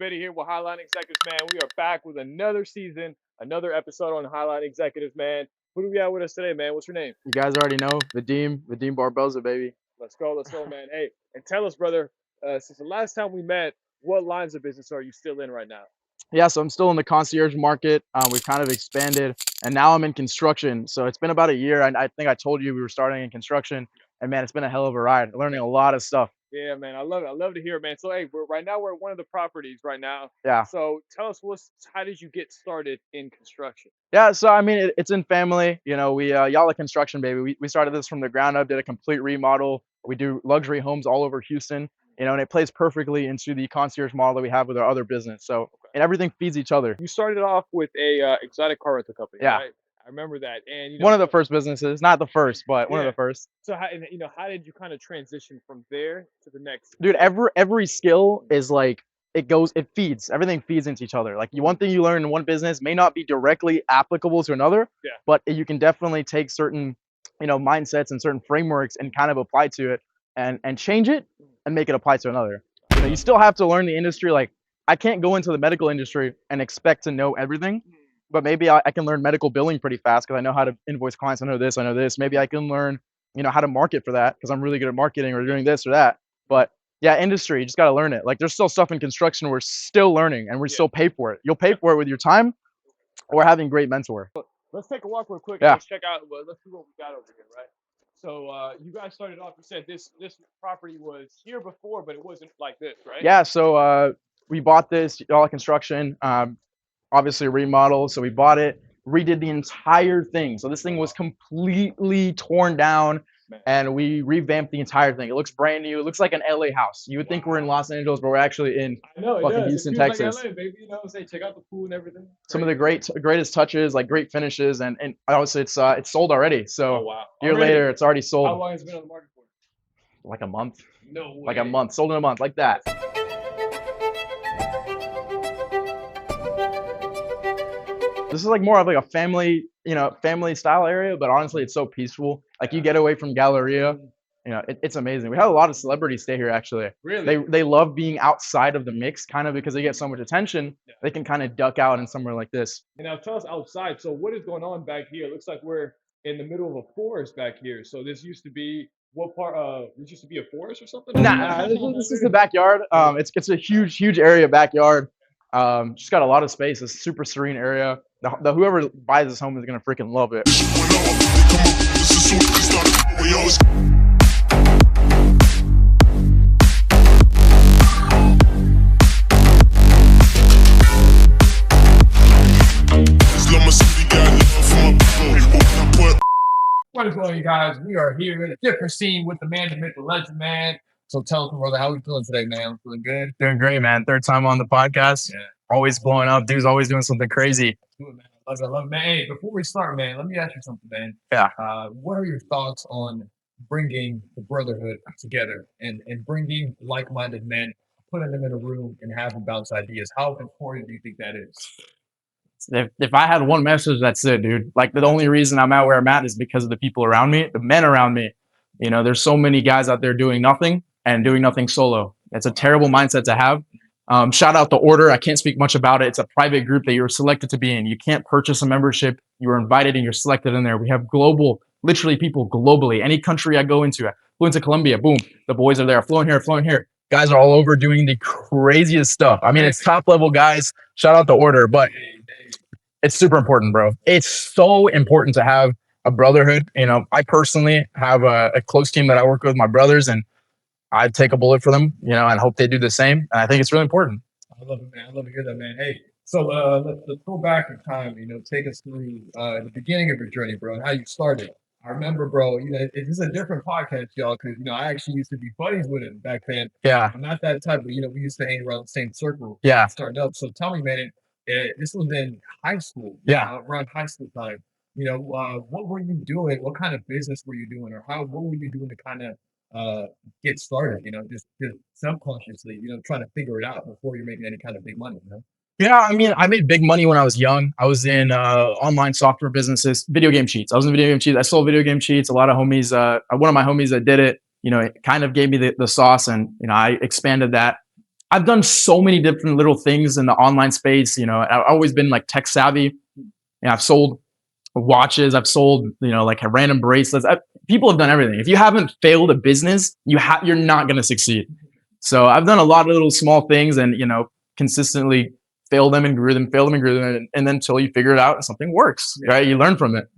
Betty here with Highline Executives, man. We are back with another season, another episode on Highline Executives, man. Who do we have with us today, man? What's your name? You guys already know Vadim Barboza, baby. Let's go, man. Hey, and tell us, brother, since the last time we met, what lines of business are you still in right now? Yeah, so I'm still in the concierge market. We've kind of expanded, and now I'm in construction. So it's been about a year. I think I told you we were starting in construction, and man, it's been a hell of a ride. Learning a lot of stuff. Yeah, man, I love it. I love to hear it, man. So, hey, right now we're at one of the properties right now. Yeah, So, tell us how did you get started in construction? yeah. So I mean, it's in family. You know, y'all are construction, baby. We started this from the ground up. Did a complete remodel. We do luxury homes all over Houston. You know, and it plays perfectly into the concierge model that we have with our other business. So, and everything feeds each other. You started off with a exotic car rental company, Yeah, right? I remember that, and one of the first businesses, not the first, but one of yeah. the first. So how did you kind of transition from there to the next? Dude, every skill is like it feeds. Everything feeds into each other. Like one thing you learn in one business may not be directly applicable to another, Yeah. but you can definitely take certain, mindsets and certain frameworks and kind of apply to it and change it and make it apply to another. You know, you still have to learn the industry. Like I can't go into the medical industry and expect to know everything, but maybe I can learn medical billing pretty fast because I know how to invoice clients. I know this, I know this. Maybe I can learn, how to market for that because I'm really good at marketing or doing this or that. But yeah, industry, you just got to learn it. Like there's still stuff in construction we're still learning and we still pay for it. You'll pay for it with your time or having great mentor. Let's take a walk real quick. Yeah. And let's check out. Well, let's see what we got over here, right? So you guys started off. You said this property was here before, but it wasn't like this, right? Yeah. So we bought this all construction, obviously remodel. So we bought it, redid the entire thing. So this thing was completely torn down. And we revamped the entire thing. It looks brand new. It looks like an LA house. You would think we're in Los Angeles, but we're actually in fucking Houston, Texas. Like LA, baby. You know what I'm saying? Check out the pool and everything. Some of the greatest touches, like great finishes, and obviously it's sold already. So wow. A year later, it's already sold. How long has it been on the market for? Like a month. No way. Like a month. Sold in a month, like that. This is like more of like a family, family style area, but honestly, it's so peaceful. Like you get away from Galleria, it's amazing. We had a lot of celebrities stay here actually. Really? They love being outside of the mix, kind of because they get so much attention. Yeah. They can kind of duck out in somewhere like this. And now tell us outside. So what is going on back here? It looks like we're in the middle of a forest back here. So this used to be what part? This used to be a forest or something? Nah, this is the backyard. It's a huge area backyard. Just got a lot of space. It's a super serene area. The whoever buys this home is gonna freaking love it. What is going on, you guys? We are here in a different scene with the man, the myth, the legend, man. So tell us, brother, how we feeling today, man? I'm feeling good. Doing great, man. Third time on the podcast. Yeah. Always blowing up. Dude's always doing something crazy. Good, man. I love it, man. Hey, before we start, man, let me ask you something, man. Yeah. What are your thoughts on bringing the brotherhood together and bringing like-minded men, putting them in a room and having bounce ideas? How important do you think that is? If I had one message, that's it, dude. Like the only reason I'm at where I'm at is because of the people around me, the men around me. There's so many guys out there doing nothing and doing nothing solo. It's a terrible mindset to have. Shout out the Order. I can't speak much about it. It's a private group that you were selected to be in. You can't purchase a membership. You were invited and you're selected in there. We have literally people globally. Any country I go into, I flew into Colombia, boom, the boys are there. Flying here. Guys are all over doing the craziest stuff. I mean, it's top level guys. Shout out the Order, but it's super important, bro. It's so important to have a brotherhood. I personally have a close team that I work with, my brothers, and I take a bullet for them, and hope they do the same. And I think it's really important. I love it, man. I love to hear that, man. Hey, so let's go back in time, take us through the beginning of your journey, bro, and how you started. I remember, bro, this is a different podcast, y'all, because, I actually used to be buddies with him back then. Yeah. I'm not that type, but, we used to hang around the same circle. Yeah. Starting up. So tell me, man, this was in high school. Yeah. Around high school time. What were you doing? What kind of business were you doing? Or what were you doing to kind of get started, just subconsciously, trying to figure it out before you're making any kind of big money, Yeah, I mean, I made big money when I was young. I was in online software businesses, video game cheats. I was in video game cheats. I sold video game cheats. A lot of homies, one of my homies that did it, it kind of gave me the sauce, and I expanded that. I've done so many different little things in the online space. You know, I've always been like tech savvy. And I've sold watches. I've sold, you know, like random bracelets. People have done everything. If you haven't failed a business, you're not going to succeed. So I've done a lot of little small things, and you know, consistently failed them and grew them, failed them and grew them, and then until you figure it out and something works, right? You learn from it.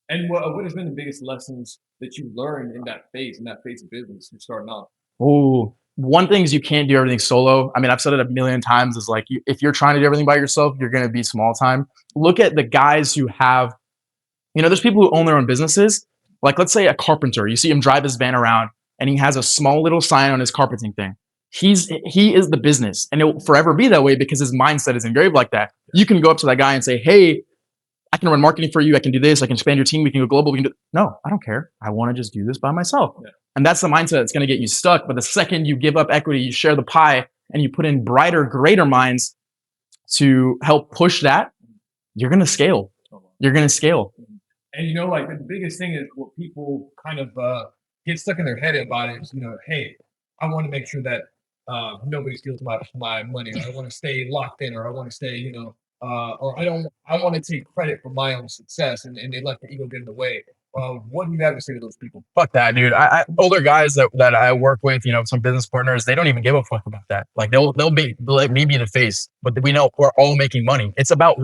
And what has been the biggest lessons that you learned in that phase of business you're starting off? Oh, one thing is you can't do everything solo. I mean, I've said it a million times. Is like if you're trying to do everything by yourself, you're going to be small time. Look at the guys who have, you know, there's people who own their own businesses. Like let's say a carpenter. You see him drive his van around, and he has a small little sign on his carpeting thing. He is the business, and it will forever be that way because his mindset is engraved like that. You can go up to that guy and say, "Hey, I can run marketing for you. I can do this. I can expand your team. We can go global. We can do." No, I don't care. I want to just do this by myself. Yeah. And that's the mindset that's going to get you stuck. But the second you give up equity, you share the pie, and you put in brighter, greater minds to help push that, you're going to scale. You're going to scale. And you know, like the biggest thing is what people kind of get stuck in their head about it is, you know, hey, I want to make sure that nobody steals my money, or I want to stay locked in, or I want to stay, you know, or I want to take credit for my own success, and they let the ego get in the way. What do you have to say to those people? Fuck that, dude. Older guys that I work with, you know, some business partners, they don't even give a fuck about that. Like they'll let me be the face, but we know we're all making money. It's about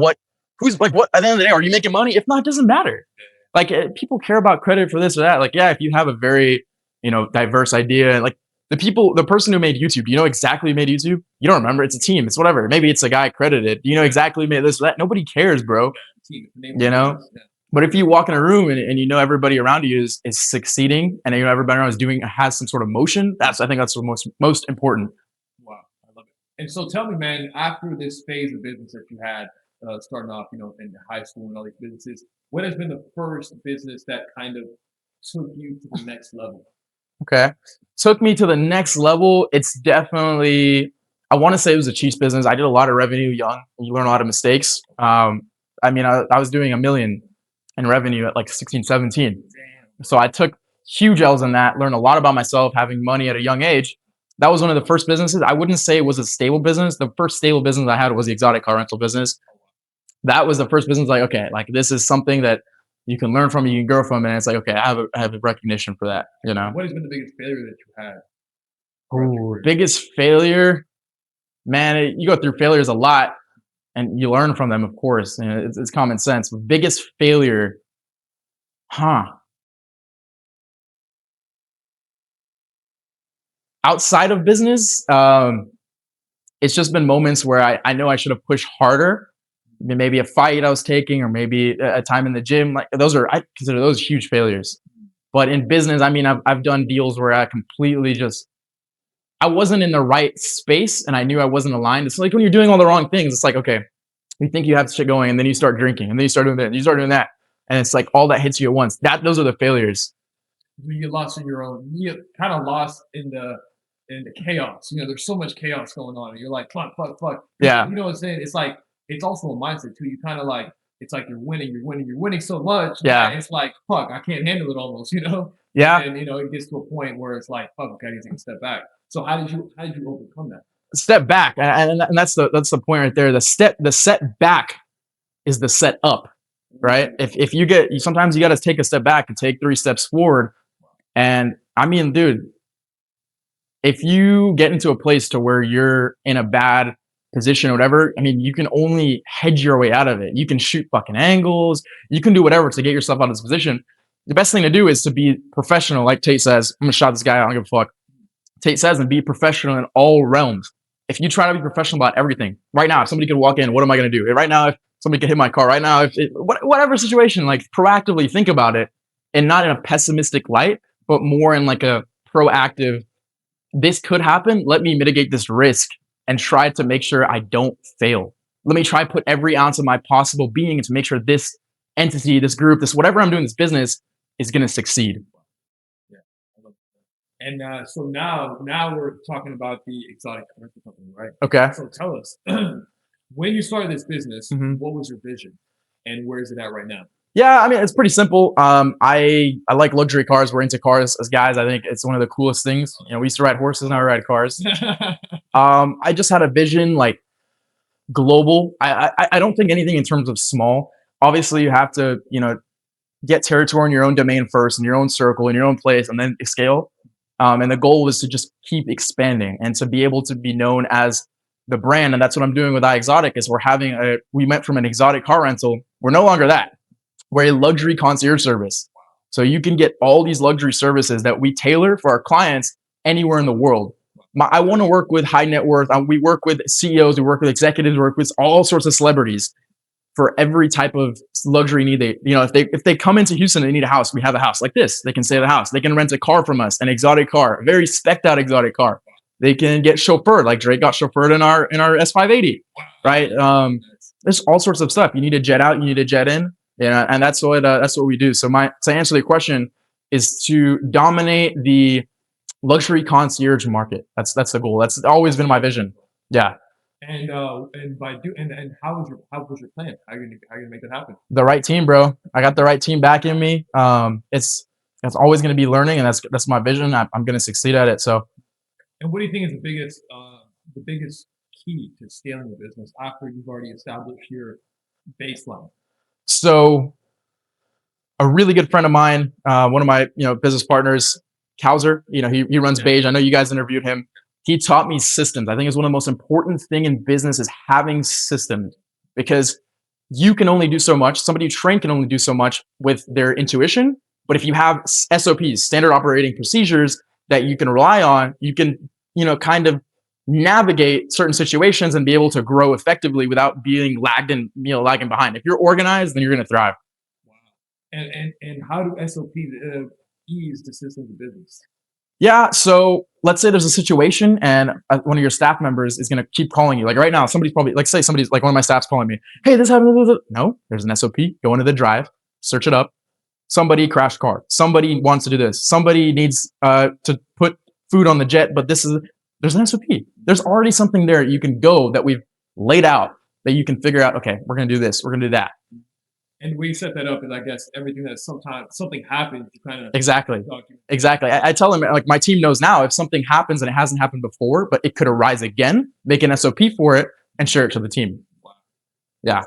who's like what at the end of the day, are you making money? If not, it doesn't matter. Like people care about credit for this or that. Like, yeah, if you have a very, you know, diverse idea, like the person who made YouTube, you know exactly who made YouTube? You don't remember. It's a team. It's whatever. Maybe it's a guy credited. You know exactly who made this or that. Nobody cares, bro. You know? But if you walk in a room and you know everybody around you is succeeding, and you know everybody around has some sort of motion, I think that's the most important. Wow, I love it. And so tell me, man, after this phase of business that you had, starting off, you know, in high school and all these businesses, what has been the first business that kind of took you to the next level? Okay. Took me to the next level. It's definitely, I want to say it was a cheese business. I did a lot of revenue young. You learn a lot of mistakes. I mean, I was doing $1 million in revenue at like 16, 17. Damn. So I took huge L's in that, learned a lot about myself, having money at a young age. That was one of the first businesses. I wouldn't say it was a stable business. The first stable business I had was the exotic car rental business. That was the first business, like, okay, like this is something that you can learn from, you can grow from, and it's like, okay, I have a recognition for that, you know. What has been the biggest failure that you had? Ooh, biggest failure, man. You go through failures a lot, and you learn from them, of course. You know, it's common sense. Biggest failure, outside of business, it's just been moments where I know I should have pushed harder. Maybe a fight I was taking, or maybe a time in the gym. Like I consider those huge failures. But in business, I mean, I've done deals where I completely I wasn't in the right space, and I knew I wasn't aligned. It's like when you're doing all the wrong things, it's like, okay, you think you have shit going, and then you start drinking, and then you start doing that, and you start doing that. And it's like all that hits you at once. Those are the failures. You get lost in your own, you get kind of lost in the chaos. You know, there's so much chaos going on, and you're like, fuck. Yeah. You know what I'm saying? It's like, it's also a mindset too. You kind of like, it's like you're winning so much. Yeah. It's like, fuck, I can't handle it almost, you know? Yeah. And you know, it gets to a point where it's like, fuck, okay, I need to take a step back. So how did you overcome that? Step back. And that's the point right there. The set back is the set up, right? If sometimes you got to take a step back and take 3 steps forward. And I mean, dude, if you get into a place to where you're in a bad position or whatever, I mean, you can only hedge your way out of it. You can shoot fucking angles. You can do whatever to get yourself out of this position. The best thing to do is to be professional. Like Tate says, I'm gonna shot this guy. I don't give a fuck. Tate says, and be professional in all realms. If you try to be professional about everything, right now, if somebody could walk in, what am I gonna do? Right now, if somebody could hit my car, right now, whatever situation, like proactively think about it, and not in a pessimistic light, but more in like a proactive, this could happen. Let me mitigate this risk and try to make sure I don't fail. Let me try put every ounce of my possible being to make sure this entity, this group, this whatever I'm doing, this business is going to succeed. Yeah, I love that. And so now we're talking about the exotic rental company, right? Okay. So tell us, when you started this business, what was your vision, and where is it at right now? Yeah, I mean, it's pretty simple. I like luxury cars. We're into cars as guys. I think it's one of the coolest things. You know, we used to ride horses, now we ride cars. I just had a vision like global. I don't think anything in terms of small. Obviously, you have to, get territory in your own domain first, in your own circle, in your own place, and then scale. And the goal was to just keep expanding and to be able to be known as the brand. And that's what I'm doing with iExotic is we went from an exotic car rental. We're no longer that. We're a luxury concierge service. So you can get all these luxury services that we tailor for our clients anywhere in the world. I want to work with high net worth. We work with CEOs, we work with executives, we work with all sorts of celebrities for every type of luxury need. If they come into Houston and they need a house, we have a house like this. They can stay at the house. They can rent a car from us, an exotic car, a very spec'd out exotic car. They can get chauffeured, like Drake got chauffeured in our S580, right? There's all sorts of stuff. You need to jet out, you need to jet in, and that's what we do. So to answer the question is to dominate the luxury concierge market. That's the goal. That's always been my vision. Yeah. And how was your plan? How are you gonna make that happen? The right team, bro. I got the right team backing me. It's always going to be learning, and that's my vision. I'm going to succeed at it. So. And what do you think is the biggest key to scaling the business after you've already established your baseline? So, a really good friend of mine, one of my business partners, Kauser, he runs Beige. I know you guys interviewed him. He taught me systems. I think it's one of the most important thing in business is having systems, because you can only do so much. Somebody trained can only do so much with their intuition. But if you have SOPs, standard operating procedures that you can rely on, you can, kind of navigate certain situations and be able to grow effectively without being lagging behind. If you're organized, then you're going to thrive. Wow. And how do SOPs ease the systems of business? Yeah. So let's say there's a situation and one of your staff members is going to keep calling you. Like right now, somebody's probably somebody's like one of my staff's calling me. Hey, this happened. No, there's an SOP. Go into the drive, search it up. Somebody crashed car. Somebody wants to do this. Somebody needs to put food on the jet, but there's an SOP. There's already something there you can go that we've laid out that you can figure out, okay, we're going to do this. We're going to do that. And we set that up, and I guess everything that something happens, you kind of exactly. I tell them, like, my team knows now if something happens and it hasn't happened before, but it could arise again, make an SOP for it and share it to the team. Wow. Yeah.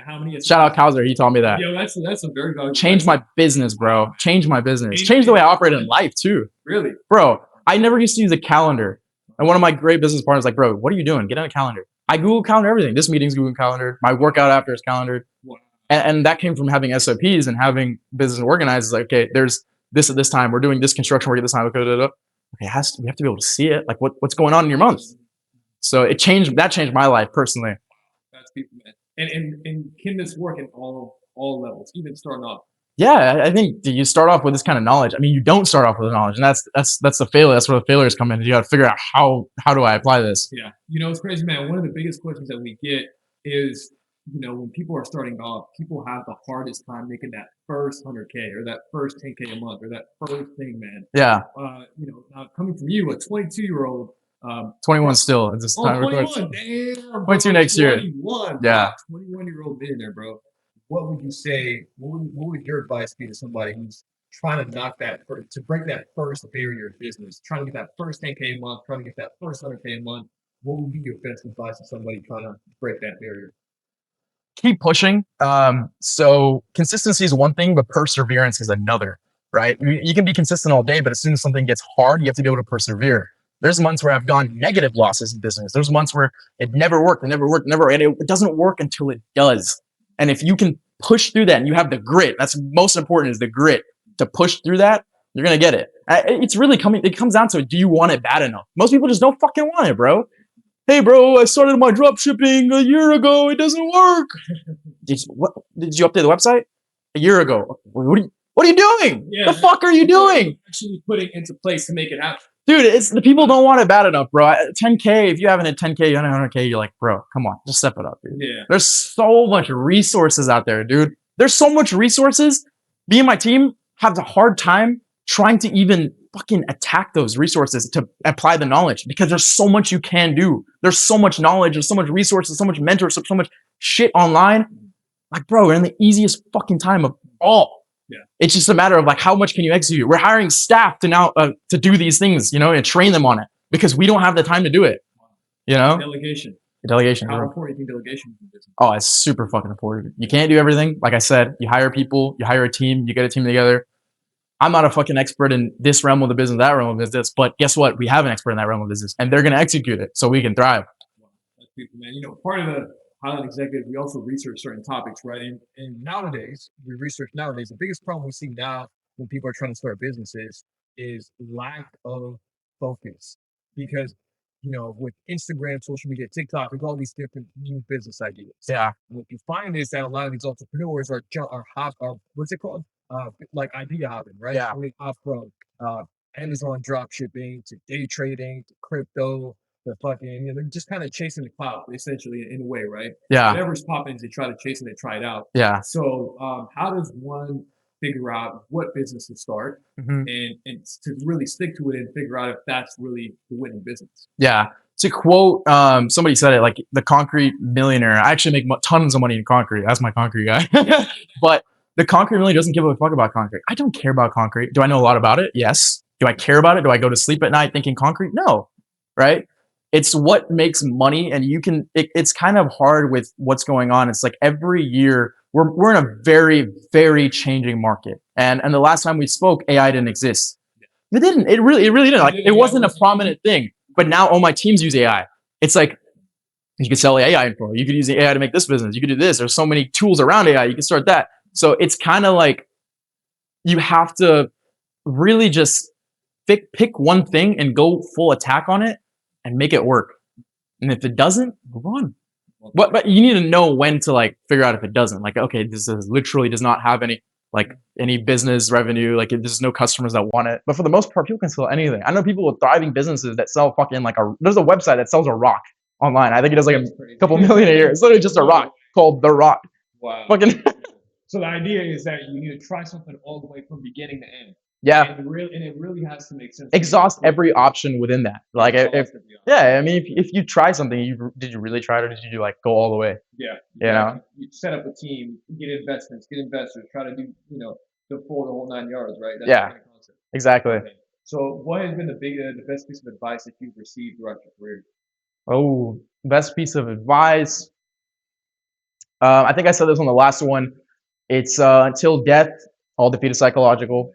How many? Shout out Kauser. He taught me that. Yeah, that's a very valuable. Change my business, bro. Change my business. Change the way I operate in life too. Really, bro. I never used to use a calendar, and one of my great business partners like, bro, what are you doing? Get on a calendar. I Google Calendar everything. This meeting's Google Calendar. My workout after is calendared. Wow. And that came from having SOPs and having business organized. It's like, okay, there's this at this time. We're doing this construction work at this time. Okay, we have to be able to see it. Like what's going on in your month. So that changed my life personally. That's people, man. And can this work in all levels, even starting off? Yeah, I think you start off with this kind of knowledge. I mean, you don't start off with the knowledge, and that's the failure. That's where the failures come in. You got to figure out how do I apply this. Yeah, it's crazy, man. One of the biggest questions that we get is, when people are starting off, people have the hardest time making that first 100K or that first 10K a month or that first thing, man. Yeah. Now coming from you, a 22-year-old. 21 still. It's just 21. Damn. 22 next year. 21. Yeah. 21-year-old millionaire, bro. What would you say? What would your advice be to somebody who's trying to to break that first barrier of business, trying to get that first 10K a month, trying to get that first 100K a month? What would be your best advice to somebody trying to break that barrier? Keep pushing. So consistency is one thing, but perseverance is another, right? You can be consistent all day, but as soon as something gets hard, you have to be able to persevere. There's months where I've gone negative losses in business. There's months where it never worked, and it doesn't work until it does. And if you can push through that and you have the grit, that's most important, is the grit to push through that, you're going to get it. It's really it comes down to, do you want it bad enough? Most people just don't fucking want it, bro. Hey, bro, I started my drop shipping a year ago. It doesn't work. Did you update the website? A year ago. What are you doing? Yeah. The fuck are you doing? Actually putting into place to make it happen. Dude, it's the people don't want it bad enough, bro. 10K, if you haven't hit 10K, 100K, you're like, bro, come on, just step it up, dude. Yeah. There's so much resources out there, dude. There's so much resources. Me and my team have a hard time trying to even fucking attack those resources to apply the knowledge, because there's so much you can do. There's so much knowledge, there's so much resources, so much mentorship, so much shit online. Like, bro, we're in the easiest fucking time of all. Yeah. It's just a matter of like, how much can you execute? We're hiring staff to now to do these things, and train them on it, because we don't have the time to do it. You know, Delegation. delegation. How Bro. important do you think delegation is in business? Oh, it's super fucking important. You can't do everything. Like I said, you hire people, you hire a team, you get a team together. I'm not a fucking expert in this realm of the business, that realm of business, but guess what? We have an expert in that realm of business, and they're gonna execute it so we can thrive. That's people, man. You know, part of the Highline Executive, we also research certain topics, right? And nowadays, the biggest problem we see now when people are trying to start businesses is lack of focus. Because, you know, with Instagram, social media, TikTok, there's all these different new business ideas. Yeah, What you find is that a lot of these entrepreneurs are what's it called? Like idea hopping, right? Yeah. I mean, off from Amazon drop shipping to day trading to crypto, the fucking, you know, they're just kind of chasing the cloud, essentially, in a way, right? yeah, Whatever's popping, they try to chase and they try it out. yeah. So, how does one figure out what business to start Mhm. and to really stick to it and figure out if that's really the winning business? Yeah. To quote, somebody said it like the concrete millionaire. I actually make tons of money in concrete. That's my concrete guy. But the concrete really doesn't give a fuck about concrete. I don't care about concrete. Do I know a lot about it? Yes. Do I care about it? Do I go to sleep at night thinking concrete? No. Right? It's what makes money, and you can. It's kind of hard with what's going on. It's like every year we're in a very very changing market, and the last time we spoke, AI didn't exist. It didn't. It really didn't. Like it wasn't a prominent thing. But now all my teams use AI. It's like you could sell AI info. You could use AI to make this business. You could do this. There's so many tools around AI. You can start that. So it's kind of like you have to really just pick one thing and go full attack on it and make it work. And if it doesn't, move on. But you need to know when to like figure out if it doesn't. Like, okay, this is literally does not have any business revenue. Like, there's no customers that want it. But for the most part, people can sell anything. I know people with thriving businesses that sell fucking there's a website that sells a rock online. I think it does like a couple million a year. It's literally just a rock called The Rock. Wow. Fucking So the idea is that you need to try something all the way from beginning to end. yeah. And it really has to make sense. Exhaust every option within that. Like if Exhaust every option. yeah, I mean if you try something, did you really try it or did you like go all the way? Yeah. You know? You set up a team, get investments, get investors, try to do, you know, the whole 9 yards, right? That's Yeah. the kind of concept. Exactly. Okay. So what has been the best piece of advice that you've received throughout your career? Oh, best piece of advice. I think I said this on the last one. It's until death, all defeat is psychological.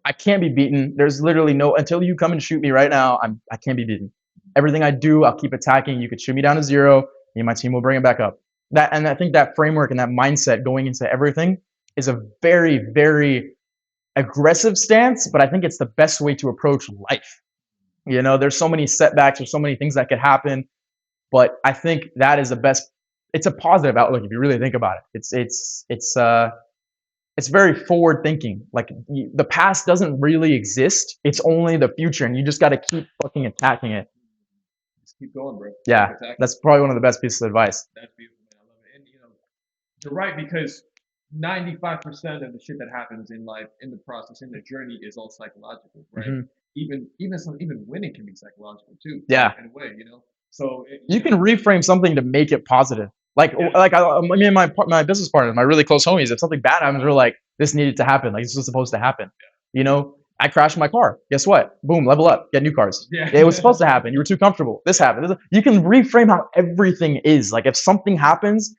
I can't be beaten. There's literally no until you come and shoot me right now. I can't be beaten. Everything I do, I'll keep attacking. You could shoot me down to zero, me and my team will bring it back up. And I think that framework and that mindset going into everything is a very, very aggressive stance, but I think it's the best way to approach life. You know, there's so many setbacks, there's so many things that could happen, but I think that is the best. It's a positive outlook if you really think about it. It's very forward thinking. Like the past doesn't really exist. It's only the future, and you just got to keep fucking attacking it. Just keep going, bro. Yeah, that's probably one of the best pieces of advice. That's beautiful, man. I love it. And you know, you're right because 95% of the shit that happens in life, in the process, in the journey, is all psychological, right? Mhm. Even winning can be psychological too. Yeah. In a way, you know. So You can reframe something to make it positive. Like me and my business partners, my really close homies. If something bad happens, we're like, this needed to happen. Like this was supposed to happen. You know, I crashed my car. Guess what? Boom, level up, get new cars. Yeah. It was supposed to happen. You were too comfortable. This happened. You can reframe how everything is. Like if something happens,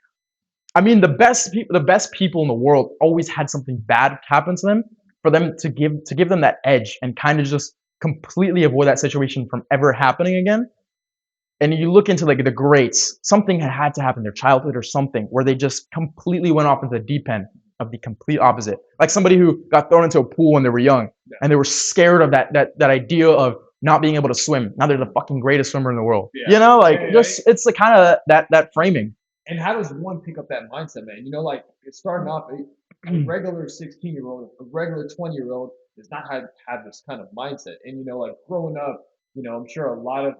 I mean, the best people in the world always had something bad happen to them for them to give them that edge and kind of just completely avoid that situation from ever happening again. And you look into like the greats, something had to happen in their childhood or something where they just completely went off into the deep end of the complete opposite. Like somebody who got thrown into a pool when they were young and they were scared of that idea of not being able to swim. Now they're the fucking greatest swimmer in the world. Yeah. You know, like just it's the kind of that framing. And how does one pick up that mindset, man? You know, like it's starting off a regular 16-year-old, a regular 20-year-old does not have this kind of mindset. And you know, like growing up, you know, I'm sure a lot of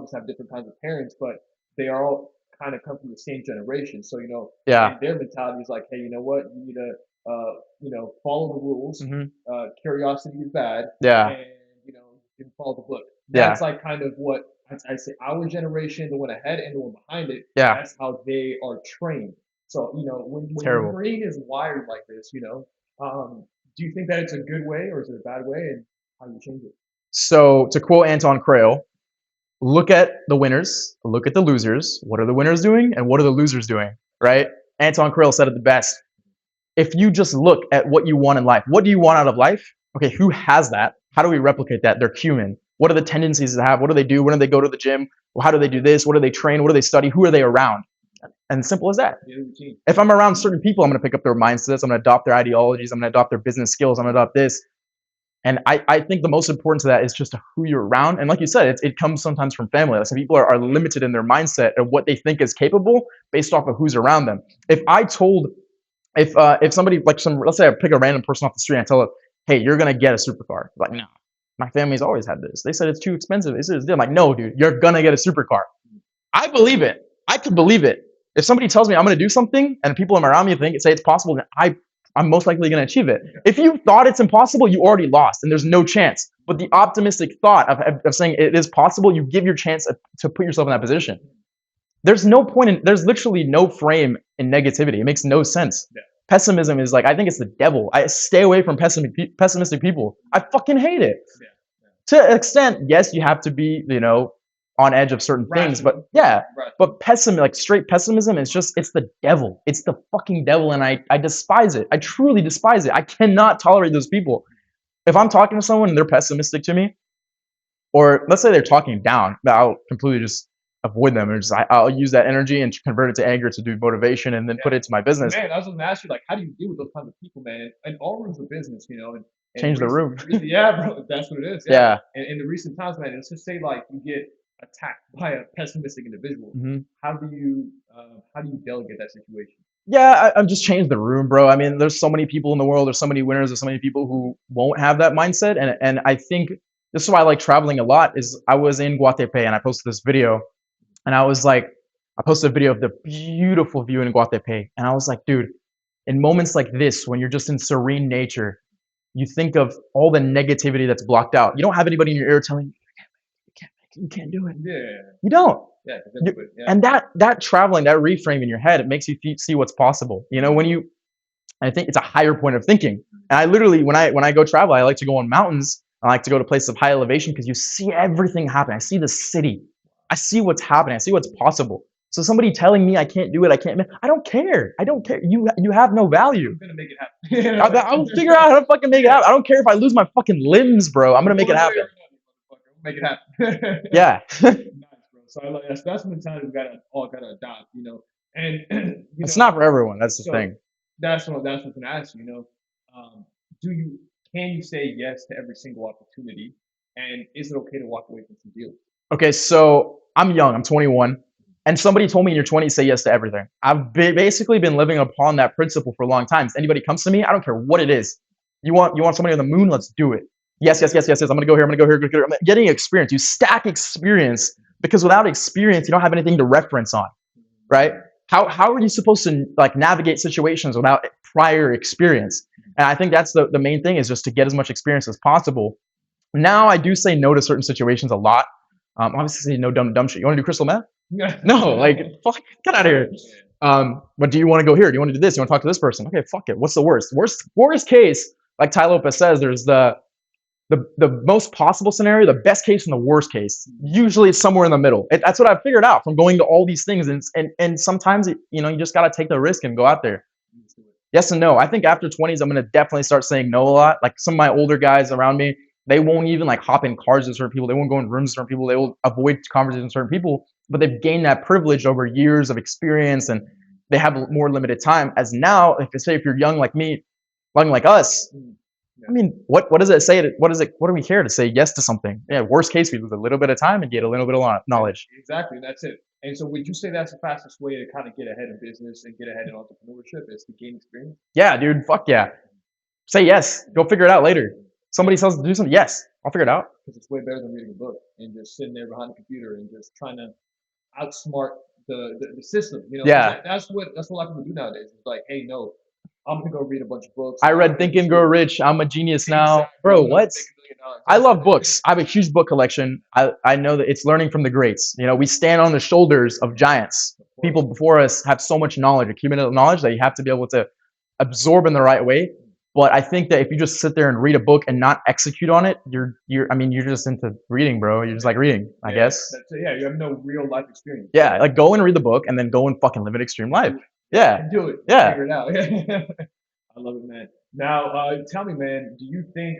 us have different kinds of parents, but they are all kind of come from the same generation. So, you know, Yeah. and their mentality is like, hey, you know what? You need to you know, follow the rules. Curiosity is bad. Yeah. And you know, you can follow the book. Yeah. That's like kind of what I say our generation, the one ahead and the one behind it, Yeah. that's how they are trained. So, you know, when Terrible. your brain is wired like this, you know, do you think that it's a good way or is it a bad way and how you change it? So to quote Anton Krail, look at the winners, look at the losers. What are the winners doing and what are the losers doing, right? Anton Krill said it the best. If you just look at what you want in life, what do you want out of life? Okay, who has that? How do we replicate that? They're human. What are the tendencies they have? What do they do? When do they go to the gym? How do they do this? What do they train? What do they study? Who are they around? And simple as that. If I'm around certain people, I'm going to pick up their mindsets. I'm going to adopt their ideologies. I'm going to adopt their business skills. I'm going to adopt this. And I think the most important to that is just who you're around. And like you said, it comes sometimes from family. Like some people are limited in their mindset of what they think is capable based off of who's around them. If somebody like let's say I pick a random person off the street and I tell them, hey, you're gonna get a supercar. Like, no, my family's always had this. They said it's too expensive. I'm like, no, dude, you're gonna get a supercar. I believe it. I could believe it. If somebody tells me I'm gonna do something and people around me say it's possible, then I'm most likely gonna achieve it. If you thought it's impossible, you already lost and there's no chance. But the optimistic thought of saying it is possible, you give your chance to put yourself in that position. There's literally no frame in negativity. It makes no sense. Yeah. Pessimism is like, I think it's the devil. I stay away from pessimistic people. I fucking hate it. Yeah. To an extent, yes, you have to be, on edge of certain things, but yeah, but straight pessimism is it's the devil. It's the fucking devil, and I despise it. I truly despise it. I cannot tolerate those people. If I'm talking to someone and they're pessimistic to me, or let's say they're talking down, I'll completely just avoid them, and I'll use that energy and convert it to anger to do motivation, and then put it to my business. Man, I was going to ask you, how do you deal with those kinds of people, man? And all rooms of business, and change the room. Yeah, bro, that's what it is. Yeah. And in the recent times, man, let's just say you get attacked by a pessimistic individual. Mm-hmm. How do you delegate that situation? Yeah, I'm just change the room, bro. I mean, there's so many people in the world. There's so many winners. There's so many people who won't have that mindset, and I think this is why I like traveling a lot. Is I was in Guatepe and I posted this video. And I posted a video of the beautiful view in Guatepe. And I was like, dude, in moments like this, when you're just in serene nature, you think of all the negativity that's blocked out. You don't have anybody in your ear telling you can't do it. Yeah. You don't. Yeah. And that traveling, that reframe in your head, it makes you see what's possible. I think it's a higher point of thinking. And I literally, when I go travel, I like to go on mountains. I like to go to places of high elevation because you see everything happen. I see the city. I see what's happening. I see what's possible. So somebody telling me I can't do it, I don't care. I don't care. You have no value. I'm gonna make it happen. I'll figure out how to fucking make it happen. I don't care if I lose my fucking limbs, bro. I'm gonna make it happen. Make it happen. Yeah. Nice, bro. So that's the mentality we gotta adopt, And it's not for everyone. That's the thing. That's what I'm gonna ask you. Can you say yes to every single opportunity, and is it okay to walk away from some deals? Okay, so I'm young. I'm 21. And somebody told me in your 20s, say yes to everything. I've basically been living upon that principle for a long time. So anybody comes to me, I don't care what it is. You want somebody on the moon? Let's do it. Yes. I'm going to go here. I'm going to go here. I'm getting experience. You stack experience because without experience, you don't have anything to reference on, right? How are you supposed to navigate situations without prior experience? And I think that's the main thing, is just to get as much experience as possible. Now I do say no to certain situations a lot. Obviously, no dumb shit. You want to do crystal meth? No, fuck, get out of here. But do you want to go here? Do you want to do this? You want to talk to this person? Okay, fuck it. What's the worst? Worst case, like Ty Lopez says, there's the most possible scenario, the best case, and the worst case. Usually, it's somewhere in the middle. That's what I've figured out from going to all these things. And sometimes, you just got to take the risk and go out there. Yes and no. I think after 20s, I'm going to definitely start saying no a lot. Like some of my older guys around me, they won't even hop in cars with certain people. They won't go in rooms with certain people. They will avoid conversations with certain people, but they've gained that privilege over years of experience, and they have more limited time. As now, if you're young like me, young like us, I mean, what does it say? What are we here to say yes to something? Yeah, worst case, we lose a little bit of time and get a little bit of knowledge. Exactly, that's it. And so would you say that's the fastest way to kind of get ahead in business and get ahead in entrepreneurship, is to gain experience? Yeah, dude, fuck yeah. Say yes. Go figure it out later. Somebody tells us to do something, yes, I'll figure it out. Because it's way better than reading a book and just sitting there behind the computer and just trying to outsmart the system. Yeah. That's what a lot of people do nowadays. It's like, hey, no, I'm gonna go read a bunch of books. I read Think and Grow Rich. I'm a genius now. Exactly. Bro, what? I love books. I have a huge book collection. I know that it's learning from the greats. We stand on the shoulders of giants. People before us have so much knowledge, accumulated knowledge, that you have to be able to absorb in the right way. But I think that if you just sit there and read a book and not execute on it, I mean, you're just into reading, bro. You're just like reading, I guess. That's it. Yeah, you have no real life experience. Yeah, like go and read the book and then go and fucking live an extreme life. Yeah. Do it. Yeah. Figure it out. I love it, man. Now, tell me, man, do you think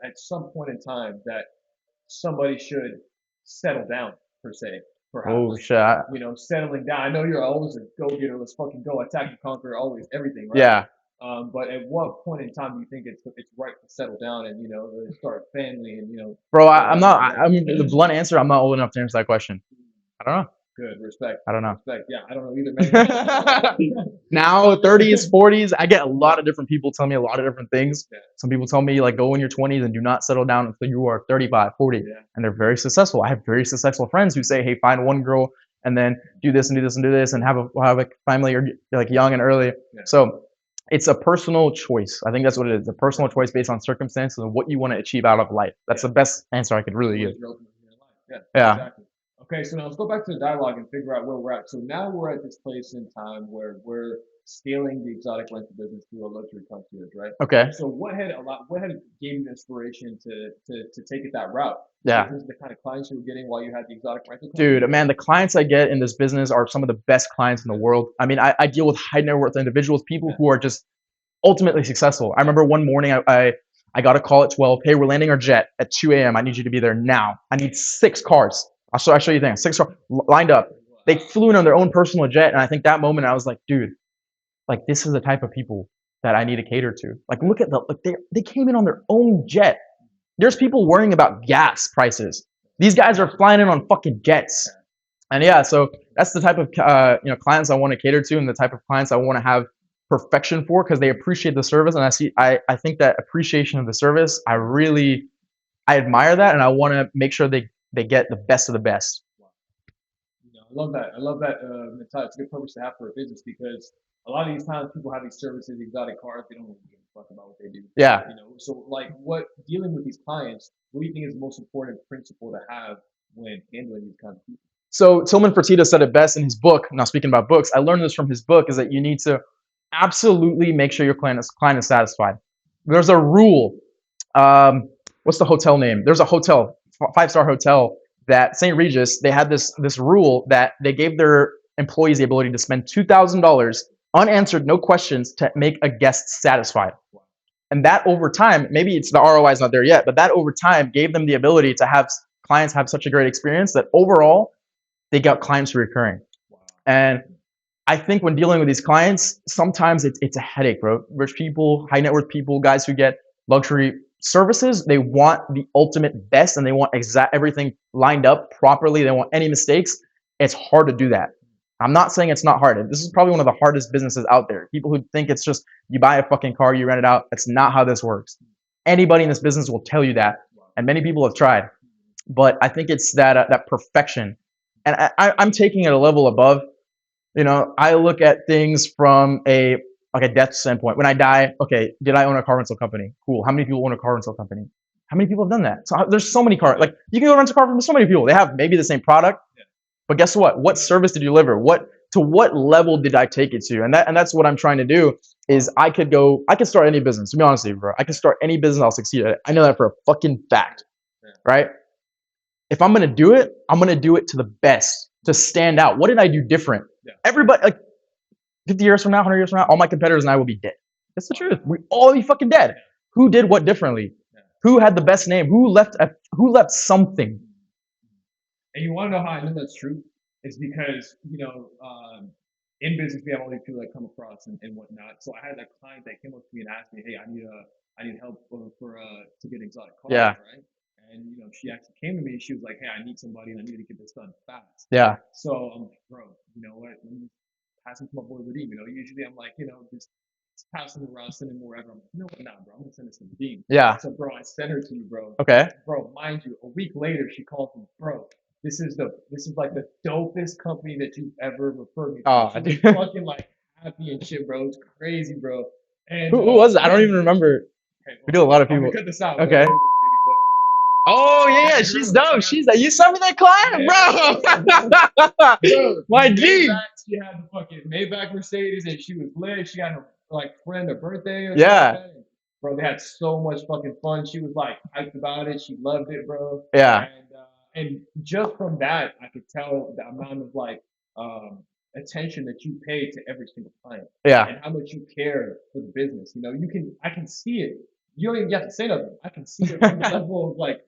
at some point in time that somebody should settle down, per se, perhaps? Oh shit. You know, settling down. I know you're always a go-getter. Let's fucking go, attack and conquer, always everything, right? Yeah. But at what point in time do you think it's right to settle down and really start a family and Bro, I'm not. I mean, the blunt answer. I'm not old enough to answer that question. I don't know. Good, respect. I don't know. Respect. Yeah, I don't know either, man. Now 30s, 40s, I get a lot of different people telling me a lot of different things. Yeah. Some people tell me like go in your 20s and do not settle down until you are 35, 40. Yeah. And they're very successful. I have very successful friends who say, hey, find one girl and then do this and do this and do this and have a family or like young and early. Yeah. So it's a personal choice. I think that's what it is. A personal choice based on circumstances and what you want to achieve out of life. That's the best answer I could really give. Yeah. Exactly. Okay, so now let's go back to the dialogue and figure out where we're at. So now we're at this place in time where we're scaling the exotic rental business through a luxury concierge, right? Okay. So what gave you the inspiration to take it that route? Yeah. This is the kind of clients you were getting while you had the exotic rental Dude, man, the clients I get in this business are some of the best clients in the world. I mean, I deal with high net worth individuals, people who are just ultimately successful. I remember one morning I got a call at 12. Hey, we're landing our jet at 2 a.m. I need you to be there now. I need 6 cars. I'll show you things. 6 cars lined up. They flew in on their own personal jet. And I think that moment I was like, dude, like this is the type of people that I need to cater to. Like look at they came in on their own jet. There's people worrying about gas prices. These guys are flying in on fucking jets. And yeah, so that's the type of clients I want to cater to and the type of clients I want to have perfection for because they appreciate the service. And I think that appreciation of the service, I admire that and I want to make sure they get the best of the best. I love that. I love that mentality. It's a good purpose to have for a business because a lot of these times people have these services, exotic cars, they don't really give a fuck about what they do. Yeah. So like dealing with these clients, what do you think is the most important principle to have when handling these kinds of people? So Tillman Fertitta said it best in his book. Now speaking about books, I learned this from his book is that you need to absolutely make sure your client is satisfied. There's a rule. What's the hotel name? There's a hotel, 5-star hotel that St. Regis, they had this rule that they gave their employees the ability to spend $2,000 unanswered, no questions, to make a guest satisfied. And that over time, maybe it's the ROI is not there yet, but that over time gave them the ability to have clients have such a great experience that overall they got clients recurring. And I think when dealing with these clients, sometimes it's a headache, bro. Rich people, high net worth people, guys who get luxury services, they want the ultimate best and they want everything lined up properly. They don't want any mistakes. It's hard to do that. I'm not saying it's not hard. This is probably one of the hardest businesses out there. People who think it's just you buy a fucking car, you rent it out. That's not how this works. Anybody in this business will tell you that, and many people have tried. But I think it's that perfection, and I'm taking it a level above. I look at things from a death standpoint. When I die, okay, did I own a car rental company? Cool. How many people own a car rental company? How many people have done that? So there's so many cars. Like you can go rent a car from so many people. They have maybe the same product, but guess what? What service did you deliver? To what level did I take it to? And that's what I'm trying to do. Is I could start any business. To be honest with you, bro, I could start any business. I'll succeed at it. I know that for a fucking fact, right? If I'm gonna do it, I'm gonna do it to the best, to stand out. What did I do different? Everybody, like 50 years from now, 100 years from now, all my competitors and I will be dead. That's the truth. We all be fucking dead. Who did what differently? Who had the best name? Who left something? And you want to know how I know that's true? It's because, in business, we have all these people that come across and whatnot. So I had that client that came up to me and asked me, hey, I need help to get exotic cars, right? And, she actually came to me and she was like, hey, I need somebody and I need to get this done fast. Yeah. So I'm like, bro, you know what? Let me pass it to my boy Vadim. Usually I'm like, just pass them around, send them wherever. I'm like, you know what? Nah, bro, I'm going to send this to Vadim. Yeah. So, bro, I sent her to you, bro. Okay. Bro, mind you, a week later, she called me, bro. This is like the dopest company that you've ever referred me to. Oh, she was fucking like happy and shit, bro. It's crazy, bro. And who was it? I don't even remember. Okay, we do a lot of people. Cut this out. Okay. Bro. Oh yeah, she's dope. She's like, you sent me that client, bro. My G. She had the fucking Maybach Mercedes, and she was lit. She got her friend, her birthday. Or yeah. Something. bro, they had so much fucking fun. She was like hyped about it. She loved it, bro. Yeah. And just from that, I could tell the amount of like attention that you pay to every single client Yeah. and how much you care for the business. You know, I can see it. You don't even have to say nothing. I can see it from the level of like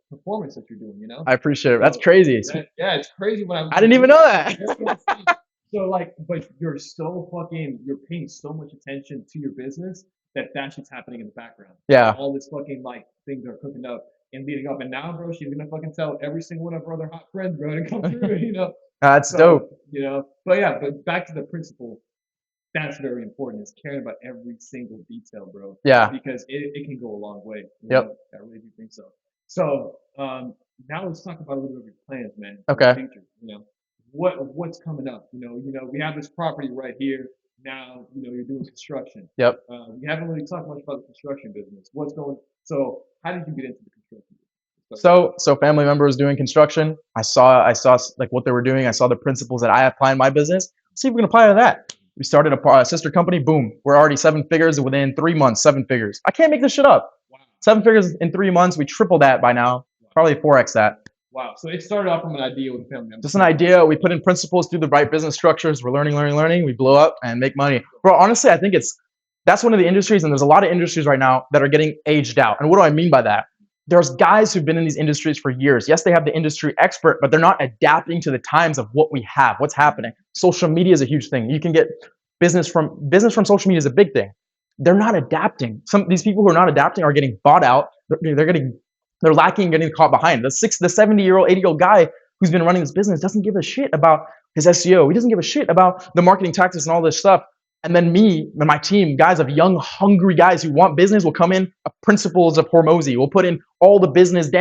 performance that you're doing. You know. I appreciate it. That's So crazy. yeah, it's crazy when I didn't even know that. So like, but you're paying so much attention to your business that shit's happening in the background. Yeah. All this fucking like things are cooking up and leading up, and now, bro, she's gonna fucking tell every single one of her other hot friends, bro, to come through. You know. That's So, dope. you know, but yeah, but back to the principle. That's very important. Is caring about every single detail, bro. Yeah. Because it can go a long way. Yep. Know? I really do think so. So now let's talk about a little bit of your plans, man. For Okay. the future, you know, what's coming up? You know, we have this property right here. Now, you know, you're doing construction. Yep. We haven't really talked much about the construction business. So how did you get into the construction business? So family member was doing construction. I saw like what they were doing. I saw the principles that I apply in my business. See if we can apply to that. We started a sister company. Boom, we're already 7 figures within 3 months. 7 figures. I can't make this shit up. Wow. 7 figures in 3 months. We tripled that by now. Probably 4x that. Wow. So it started off from an idea with a family member. Just an idea. We put in principles, do the right business structures. We're learning. We blow up and make money. Bro, honestly, I think that's one of the industries, and there's a lot of industries right now that are getting aged out. And what do I mean by that? There's guys who've been in these industries for years. Yes, they have the industry expert, but they're not adapting to the times of what we have, what's happening. Social media is a huge thing. You can get business from social media is a big thing. They're not adapting. These people who are not adapting are getting bought out. They're lacking, getting caught behind. The 70-year-old, 80-year-old guy who's been running this business doesn't give a shit about his SEO. He doesn't give a shit about the marketing tactics and all this stuff. And then me and my team, guys of young, hungry guys who want business, will come in principles of Hormozy. We'll put in all the business,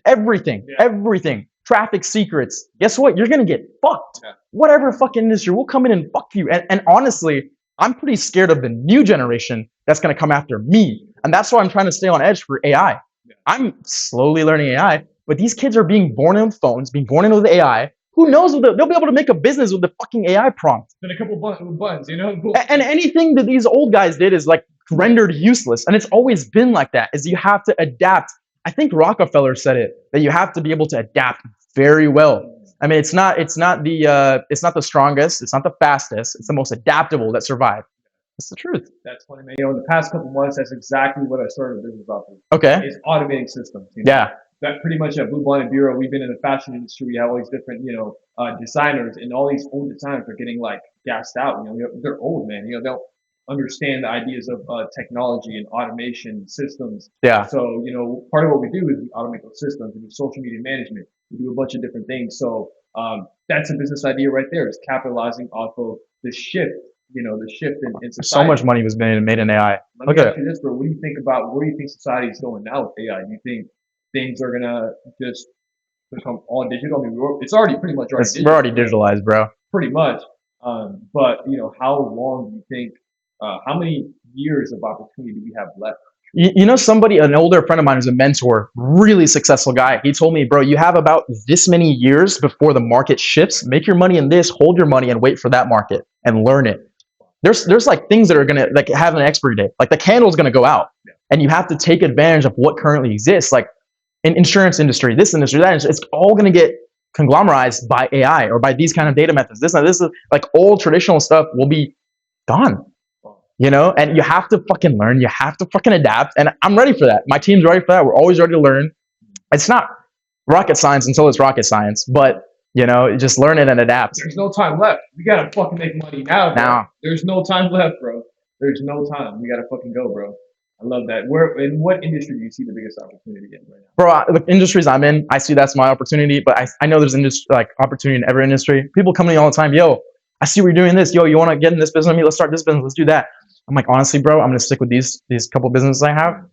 everything, traffic secrets. Guess what? You're going to get fucked. Yeah. Whatever fucking industry, we'll come in and fuck you. And honestly, I'm pretty scared of the new generation that's going to come after me. And that's why I'm trying to stay on edge for AI. Yeah. I'm slowly learning AI, but these kids are being born in phones, being born in with AI. Who knows? They'll be able to make a business with the fucking AI prompt. And a couple buttons, you know? And anything that these old guys did is like rendered useless. And it's always been like that, is you have to adapt. I think Rockefeller said it, that you have to be able to adapt very well. I mean, it's not the strongest, it's not the fastest, it's the most adaptable that survive. That's the truth. That's funny, man. You know, in the past couple months, that's exactly what I started a business off of. Okay. Is automating systems. You know? Yeah. That pretty much at Blue Bonnet Bureau, we've been in the fashion industry. We have all these different, designers, and all these old designers are getting like gassed out. You know, they're old, man. You know, they don't understand the ideas of technology and automation systems. Yeah. So, you know, part of what we do is we automate those systems. We do social media management. We do a bunch of different things. So that's a business idea right there. Is capitalizing off of the shift. You know, the shift in society. So much money was made in AI. Let me ask you this, bro. What do you think about where do you think society is going now with AI? Do you think things are gonna just become all digital? I mean, it's already pretty much digital. We're already digitalized, bro. Pretty much. But you know, how long do you think? How many years of opportunity do we have left? You know, an older friend of mine who's a mentor, really successful guy. He told me, bro, you have about this many years before the market shifts. Make your money in this, hold your money, and wait for that market and learn it. There's like things that are gonna like have an expiry date. Like the candle's gonna go out, and you have to take advantage of what currently exists. Like in insurance industry, this industry, that industry, it's all going to get conglomerized by AI or by these kind of data methods. This is like old traditional stuff will be gone, you know, and you have to fucking learn. You have to fucking adapt. And I'm ready for that. My team's ready for that. We're always ready to learn. It's not rocket science until it's rocket science, but you know, just learn it and adapt. There's no time left. We got to fucking make money now, bro. Now. There's no time left, bro. There's no time. We got to fucking go, bro. I love that. In what industry do you see the biggest opportunity in right now? Bro, the industries I'm in, I see that's my opportunity, but I know there's opportunity in every industry. People come to me all the time, yo, I see you're doing this. Yo, you want to get in this business with me? Let's start this business. Let's do that. I'm like, honestly, bro, I'm going to stick with these couple businesses I have.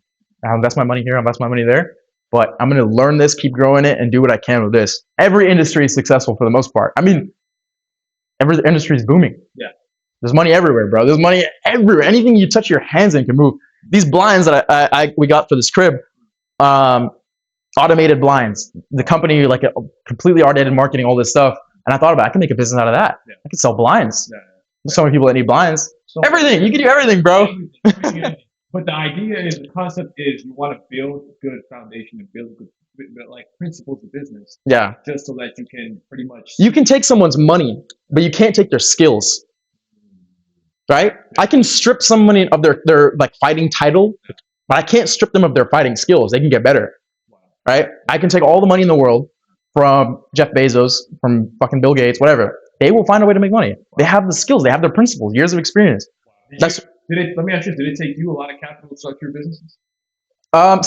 I'll invest my money here, I'll invest my money there. But I'm going to learn this, keep growing it, and do what I can with this. Every industry is successful for the most part. I mean, every industry is booming. Yeah. There's money everywhere, bro. There's money everywhere. Anything you touch your hands in can move. These blinds that we got for this crib, automated blinds. The company, like, completely automated marketing, all this stuff. And I thought about it. I can make a business out of that. Yeah. I can sell blinds. Yeah. There's so many people that need blinds. So everything. You can do everything, bro. But the idea is, the concept is, you want to build a good foundation and build good, like, principles of business, Yeah. just so that you can pretty much. You can take someone's money, but you can't take their skills, right? I can strip somebody of their like fighting title, but I can't strip them of their fighting skills. They can get better, right? I can take all the money in the world from Jeff Bezos, from fucking Bill Gates, whatever. They will find a way to make money. They have the skills. They have their principles, years of experience. Let me ask you, did it take you a lot of capital to start your businesses?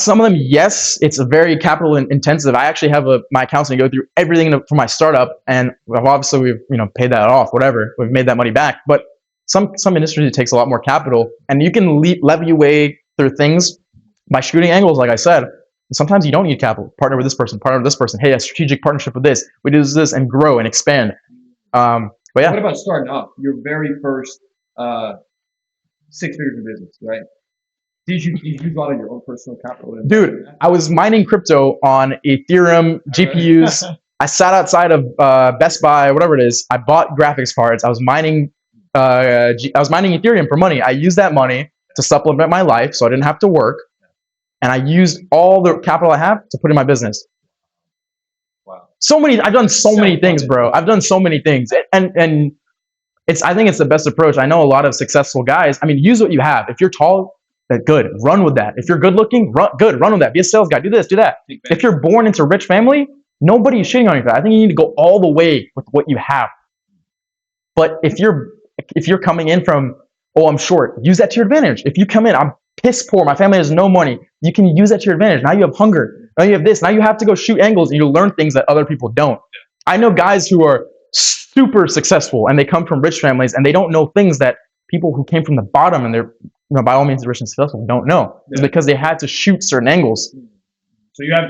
Some of them, yes. It's a very capital intensive. I actually have my accountant go through everything for my startup, and obviously we've paid that off. Whatever, we've made that money back. But some industries, it takes a lot more capital, and you can levy your way through things by shooting angles. Like I said, sometimes you don't need capital. Partner with this person. Partner with this person. Hey, a strategic partnership with this. We do this and grow and expand. But yeah. What about starting off your very first 6 figures in business, right? Did you use a lot of your own personal capital? Dude, I was mining crypto on Ethereum GPUs. I sat outside of Best Buy, whatever it is. I bought graphics cards. I was mining Ethereum for money. I used that money to supplement my life, so I didn't have to work, and I used all the capital I have to put in my business. Wow. I've done so many things, bro. I've done so many things, and I think it's the best approach. I know a lot of successful guys. I mean, use what you have. If you're tall, that's good. Run with that. If you're good looking, run with that. Be a sales guy. Do this, do that. If you're born into a rich family, nobody's shitting on you for that. I think you need to go all the way with what you have. But if you're coming in from, oh, I'm short, use that to your advantage. If you come in, I'm piss poor, my family has no money, you can use that to your advantage. Now you have hunger. Now you have this. Now you have to go shoot angles, and you learn things that other people don't. I know guys who are super successful, and they come from rich families, and they don't know things that people who came from the bottom and they're by all means rich and successful don't know. It's because they had to shoot certain angles. So you have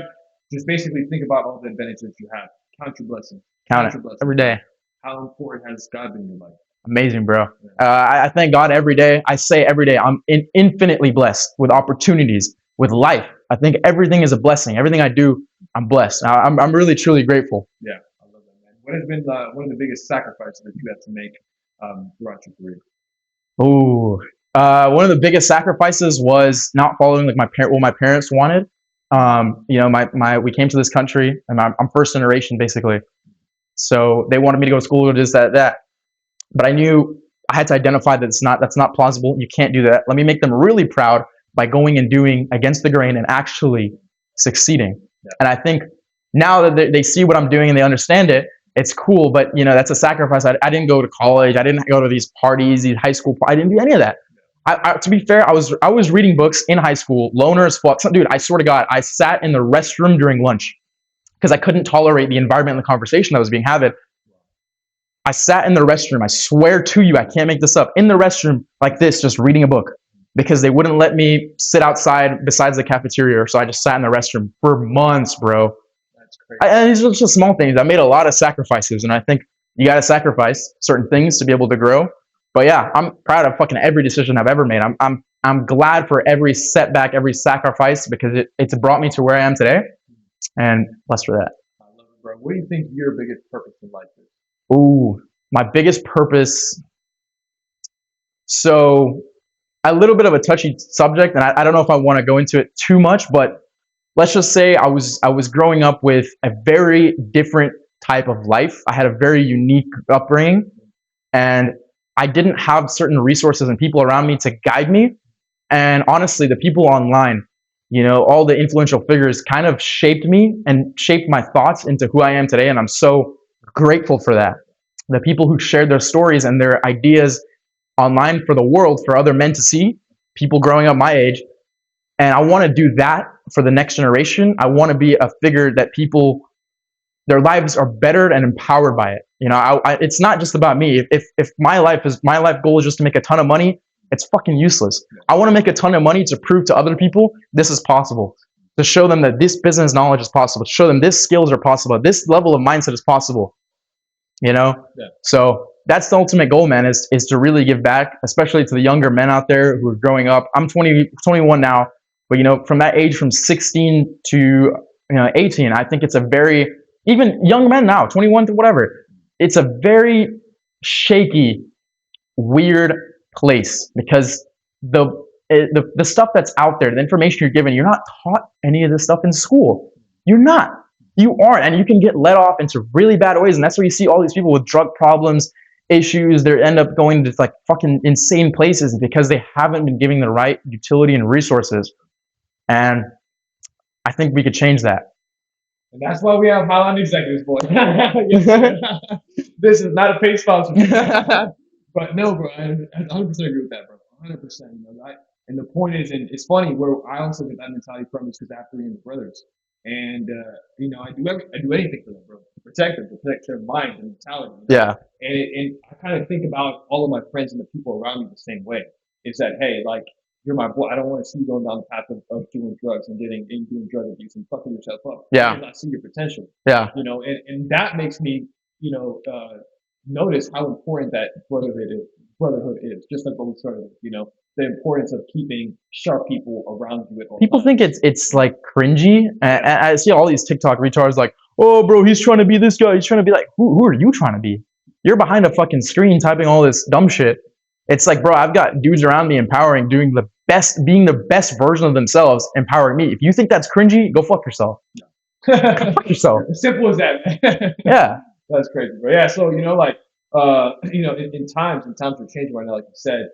just basically think about all the advantages you have. Count your blessings. Count it every day. How important has God been in your life? Amazing, bro. I thank God every day. I say every day I'm infinitely blessed with opportunities, with life. I think everything is a blessing. Everything I do, I'm blessed. I'm really, truly grateful. Yeah, I love that, man. What has been one of the biggest sacrifices that you had to make throughout your career? Ooh, one of the biggest sacrifices was not following like what my parents wanted. We came to this country, and I'm first generation basically. So they wanted me to go to school, this, that. But I knew I had to identify that that's not plausible. You can't do that. Let me make them really proud by going and doing against the grain and actually succeeding. Yeah. And I think now that they see what I'm doing and they understand it, it's cool. But that's a sacrifice. I didn't go to college. I didn't go to these parties, these high school. I didn't do any of that. To be fair, I was reading books in high school, loner as fuck. Dude, I swear to God, I sat in the restroom during lunch because I couldn't tolerate the environment and the conversation that was being had. I sat in the restroom. I swear to you, I can't make this up. In the restroom like this, just reading a book because they wouldn't let me sit outside besides the cafeteria. So I just sat in the restroom for months, bro. That's crazy. And these are just small things. I made a lot of sacrifices, and I think you got to sacrifice certain things to be able to grow. But yeah, I'm proud of fucking every decision I've ever made. I'm glad for every setback, every sacrifice because it's brought me to where I am today, and blessed for that. I love it, bro. What do you think your biggest purpose in life is? Ooh, my biggest purpose. So, a little bit of a touchy subject, and I don't know if I want to go into it too much, but let's just say I was growing up with a very different type of life. I had a very unique upbringing, and I didn't have certain resources and people around me to guide me. And honestly, the people online, all the influential figures kind of shaped me and shaped my thoughts into who I am today. And I'm so grateful for that. The people who shared their stories and their ideas online for the world, for other men to see, people growing up my age. And I want to do that for the next generation. I want to be a figure that their lives are bettered and empowered by it. It's not just about me. If my life goal is just to make a ton of money, it's fucking useless. I want to make a ton of money to prove to other people this is possible, to show them that this business knowledge is possible, to show them this skills are possible, this level of mindset is possible. Yeah. So that's the ultimate goal, man, is to really give back, especially to the younger men out there who are growing up. I'm 21 now, but from that age, from 16 to 18, I think it's a very, even young men now, 21 to whatever, it's a very shaky, weird place because the the stuff that's out there, the information you're given, you're not taught any of this stuff in school. You're not. You aren't, and you can get led off into really bad ways, and that's where you see all these people with drug problems, issues. They end up going to like fucking insane places because they haven't been giving the right utility and resources. And I think we could change that. And that's why we have Highline executives, boy. This is not a paid sponsor. But no, bro, I 100% agree with that, bro. 100%. You know, and the point is, and it's funny where I also get that mentality from is because I have 3 younger brothers, and you know, I do anything for them, bro, to protect them, to protect their mind and mentality. You know? Yeah. And I kind of think about all of my friends and the people around me the same way. Is that hey, like you're my boy. I don't want to see you going down the path of doing drugs and doing drug abuse and fucking yourself up. Yeah. Because I see your potential. Yeah. You know, and that makes me, you know, notice how important that brotherhood is. Just like what we started with, you know, the importance of keeping sharp people around you at all People times. think it's like cringy, and I see all these TikTok retards like, oh, bro, he's trying to be this guy. He's trying to be like, who are you trying to be? You're behind a fucking screen typing all this dumb shit. It's like, bro, I've got dudes around me empowering, being the best version of themselves, empowering me. If you think that's cringy, go fuck yourself. Go fuck yourself. As simple as that, man. Yeah. That's crazy, bro. Yeah, so you know, like, you know, in times are changing right now, like you said.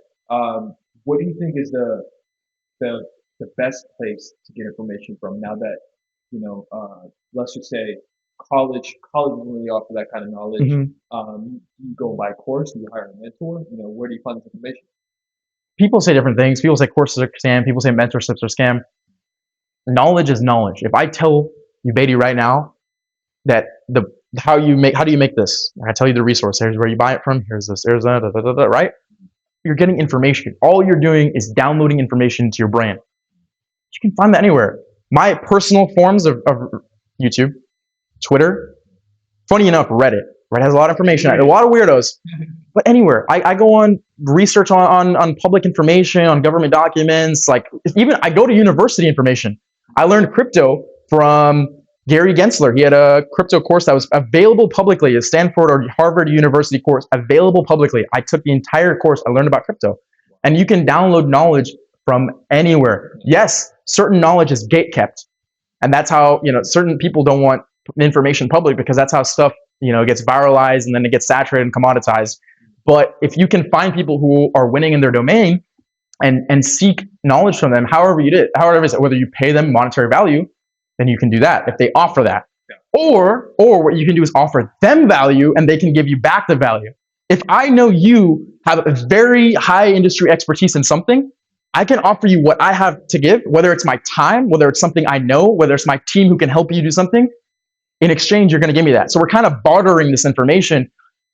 What do you think is the best place to get information from now that you know? Let's just say college doesn't really offer that kind of knowledge. Mhm. You go buy a course, you hire a mentor. You know, where do you find this information? People say different things. People say courses are scam. People say mentorships are scam. Knowledge is knowledge. If I tell you, Beatty, right now that how do you make this? I tell you the resource. Here's where you buy it from. Here's this. Here's that. Right? You're getting information. All you're doing is downloading information to your brain. You can find that anywhere. My personal forms of YouTube, Twitter, funny enough, Reddit. Reddit has a lot of information. A lot of weirdos. But anywhere. I go on research on public information, on government documents. Like even I go to university information. I learned crypto from Gary Gensler. He had a crypto course that was available publicly, a Stanford or Harvard University course available publicly. I took the entire course. I learned about crypto. And you can download knowledge from anywhere. Yes, certain knowledge is gate kept. And that's how, you know, certain people don't want information public because that's how stuff, you know, gets viralized and then it gets saturated and commoditized. But if you can find people who are winning in their domain and seek knowledge from them, however it is, whether you pay them monetary value, then you can do that if they offer that. Yeah. Or what you can do is offer them value and they can give you back the value. If I know you have a very high industry expertise in something, I can offer you what I have to give, whether it's my time, whether it's something I know, whether it's my team who can help you do something. In exchange, you're going to give me that. So we're kind of bartering this information,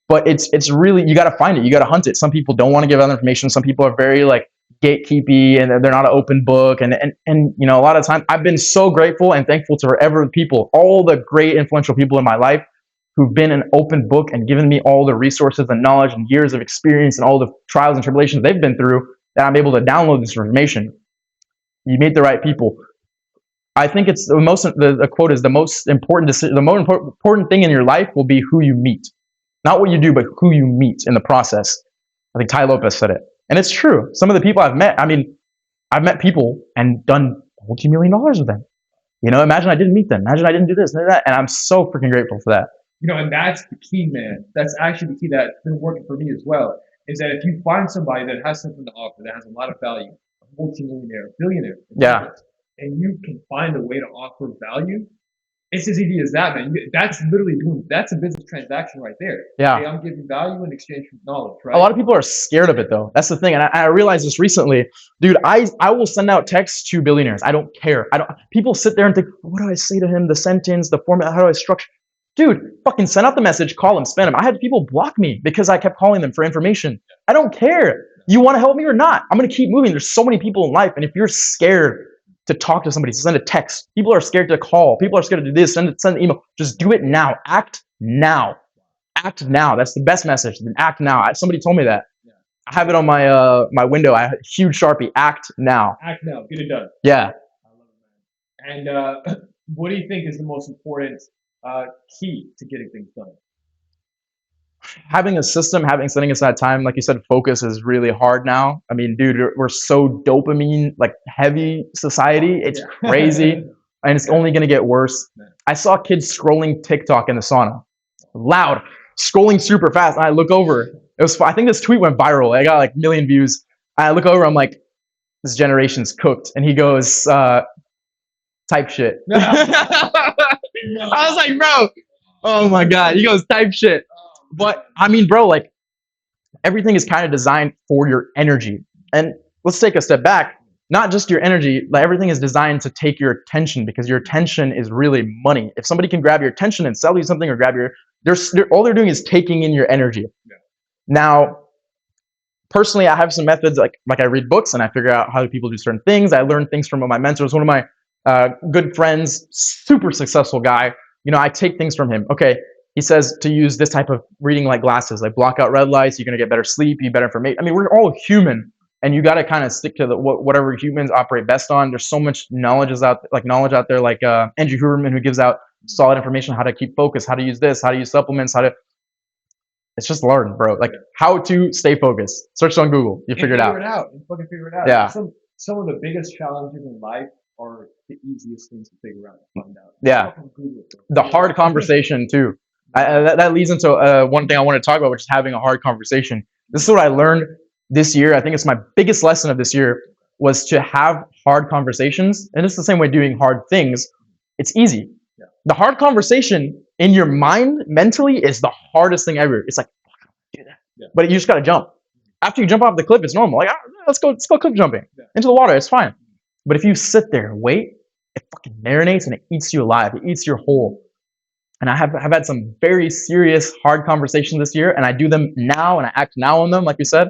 but it's really, you got to find it. You got to hunt it. Some people don't want to give out information. Some people are very like gatekeepy and they're not an open book. And you know, a lot of time I've been so grateful and thankful to wherever people, all the great influential people in my life who've been an open book and given me all the resources and knowledge and years of experience and all the trials and tribulations they've been through, that I'm able to download this information. You meet the right people. I think it's the quote is the most important decision, the most important thing in your life will be who you meet. Not what you do, but who you meet in the process. I think Ty Lopez said it. And it's true. Some of the people I've met, I mean, I've met people and done multi-million-dollar with them. You know, imagine I didn't meet them. Imagine I didn't do this and that. And I'm so freaking grateful for that. You know, and that's the key, man. That's actually the key that's been working for me as well. Is that if you find somebody that has something to offer, that has a lot of value, a multi-millionaire, billionaire, yeah, and you can find a way to offer value, it's as easy as that, man. That's literally that's a business transaction right there. Yeah. Hey, I'm giving value in exchange for knowledge, right? A lot of people are scared of it though. That's the thing. And I realized this recently. Dude, I will send out texts to billionaires. I don't care. People sit there and think, what do I say to him? The sentence, the format, how do I structure? Dude, fucking send out the message, call them, spam them. I had people block me because I kept calling them for information. I don't care. You want to help me or not? I'm going to keep moving. There's so many people in life. And if you're scared to talk to somebody, to send a text, people are scared to call. People are scared to do this, send an email. Just do it now. Act now. Act now. That's the best message. Then act now. Somebody told me that. Yeah. I have it on my my window. I have a huge Sharpie. Act now. Act now. Get it done. Yeah. I love it, man. And what do you think is the most important key to getting things done? having a system, setting aside time, like you said, focus is really hard now. I mean, dude, we're so dopamine like heavy society. It's crazy, and it's only gonna get worse. I saw kids scrolling TikTok in the sauna, loud, scrolling super fast. And I look over. It was. I think this tweet went viral. I got like 1 million views. I look over. I'm like, this generation's cooked. And he goes, type shit. I was like, bro, oh my God. He goes, type shit. But I mean, bro, like everything is kind of designed for your energy. And let's take a step back. Not just your energy, like everything is designed to take your attention, because your attention is really money. If somebody can grab your attention and sell you something, or grab your, all they're doing is taking in your energy. Yeah. Now, personally, I have some methods, like I read books and I figure out how do people do certain things. I learn things from my mentors. One of my good friends, super successful guy, you know, I take things from him. Okay, he says to use this type of reading like glasses, like block out red lights, you're gonna get better sleep, you better information. I mean, we're all human, and you got to kind of stick to whatever humans operate best on. There's so much knowledge out there, like Andrew Huberman, who gives out solid information, how to keep focused, how to use this, how to use supplements, how to. It's just learn, bro. Like how to stay focused. Search on Google, you figure it out. You fucking figure it out. Yeah. Some of the biggest challenges in life are the easiest things to figure out and find out. Yeah. The hard conversation too. That leads into one thing I want to talk about, which is having a hard conversation. This is what I learned this year. I think it's my biggest lesson of this year, was to have hard conversations. And it's the same way doing hard things. It's easy. Yeah. The hard conversation in your mind mentally is the hardest thing ever. It's like, do that. Yeah. But you just got to jump. After you jump off the cliff, it's normal. Like, let's go cliff jumping into the water. It's fine. But if you sit there and wait, it fucking marinates and it eats you alive. It eats your whole. And I have had some very serious, hard conversations this year, and I do them now and I act now on them, like you said.